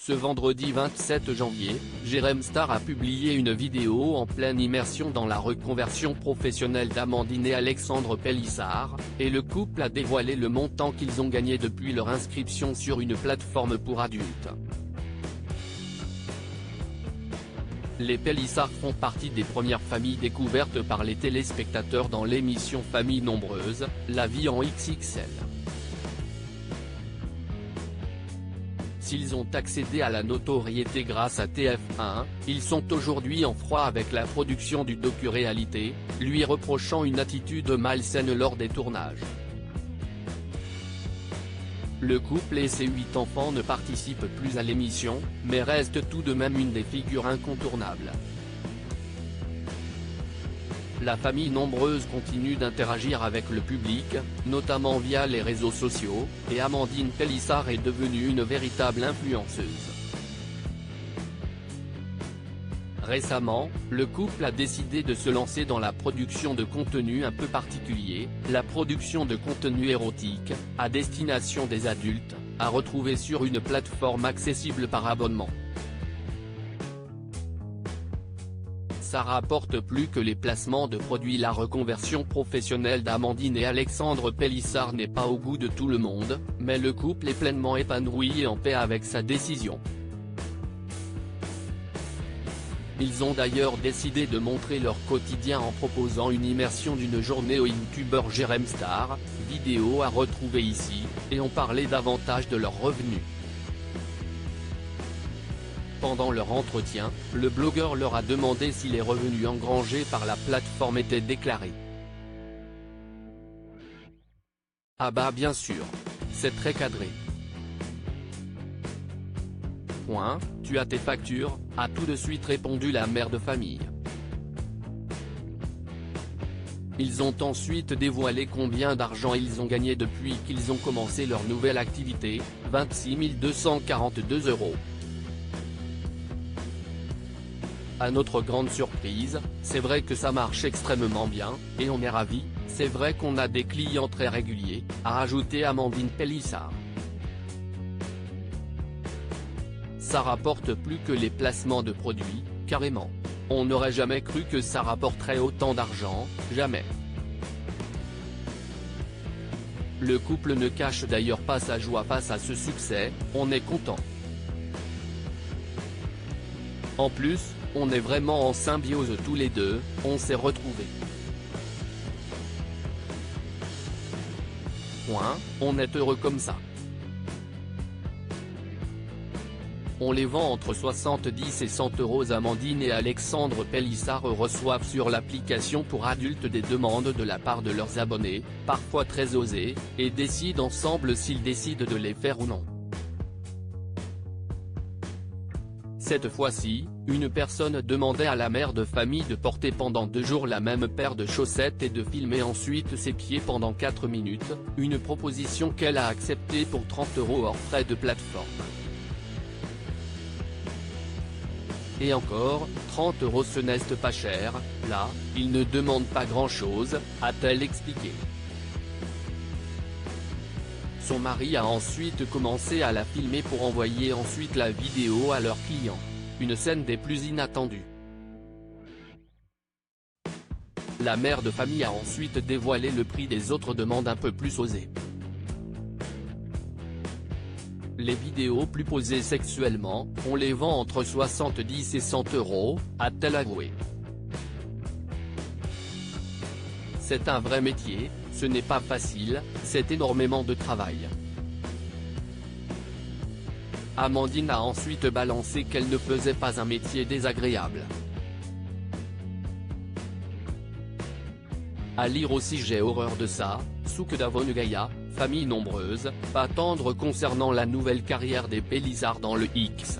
Ce vendredi 27 janvier, Jérém Star a publié une vidéo en pleine immersion dans la reconversion professionnelle d'Amandine et Alexandre Pélissard, et le couple a dévoilé le montant qu'ils ont gagné depuis leur inscription sur une plateforme pour adultes. Les Pélissard font partie des premières familles découvertes par les téléspectateurs dans l'émission Famille Nombreuse, La vie en XXL. S'ils ont accédé à la notoriété grâce à TF1, ils sont aujourd'hui en froid avec la production du docu-réalité, lui reprochant une attitude malsaine lors des tournages. Le couple et ses 8 enfants ne participent plus à l'émission, mais restent tout de même une des figures incontournables. La famille Nombreuse continue d'interagir avec le public, notamment via les réseaux sociaux, et Amandine Pélissard est devenue une véritable influenceuse. Récemment, le couple a décidé de se lancer dans la production de contenu un peu particulier, la production de contenu érotique, à destination des adultes, à retrouver sur une plateforme accessible par abonnement. Ça rapporte plus que les placements de produits. La reconversion professionnelle d'Amandine et Alexandre Pélissard n'est pas au goût de tout le monde, mais le couple est pleinement épanoui et en paix avec sa décision. Ils ont d'ailleurs décidé de montrer leur quotidien en proposant une immersion d'une journée au youtubeur Jérém Star, vidéo à retrouver ici, et ont parlé davantage de leurs revenus. Pendant leur entretien, le blogueur leur a demandé si les revenus engrangés par la plateforme étaient déclarés. Ah bah bien sûr. C'est très cadré. Tu as tes factures, a tout de suite répondu la mère de famille. Ils ont ensuite dévoilé combien d'argent ils ont gagné depuis qu'ils ont commencé leur nouvelle activité, 26 242 €. À notre grande surprise, c'est vrai que ça marche extrêmement bien, et on est ravis, c'est vrai qu'on a des clients très réguliers, a rajouté Amandine Pélissard. Ça rapporte plus que les placements de produits, carrément. On n'aurait jamais cru que ça rapporterait autant d'argent, jamais. Le couple ne cache d'ailleurs pas sa joie face à ce succès, on est content. En plus, on est vraiment en symbiose tous les deux, on s'est retrouvés. On est heureux comme ça. On les vend entre 70 et 100 €. Amandine et Alexandre Pélissard reçoivent sur l'application pour adultes des demandes de la part de leurs abonnés, parfois très osées, et décident ensemble s'ils décident de les faire ou non. Cette fois-ci, une personne demandait à la mère de famille de porter pendant 2 jours la même paire de chaussettes et de filmer ensuite ses pieds pendant 4 minutes, une proposition qu'elle a acceptée pour 30 € hors frais de plateforme. Et encore, 30 € ce n'est pas cher, là, ils ne demandent pas grand-chose, a-t-elle expliqué. Son mari a ensuite commencé à la filmer pour envoyer ensuite la vidéo à leurs clients. Une scène des plus inattendues. La mère de famille a ensuite dévoilé le prix des autres demandes un peu plus osées. Les vidéos plus posées sexuellement, on les vend entre 70 et 100 €, a-t-elle avoué. C'est un vrai métier, ce n'est pas facile, c'est énormément de travail. Amandine a ensuite balancé qu'elle ne faisait pas un métier désagréable. À lire aussi J'ai horreur de ça, Souk Davon Gaïa, Famille Nombreuse, pas tendre concernant la nouvelle carrière des Pélissard dans le X.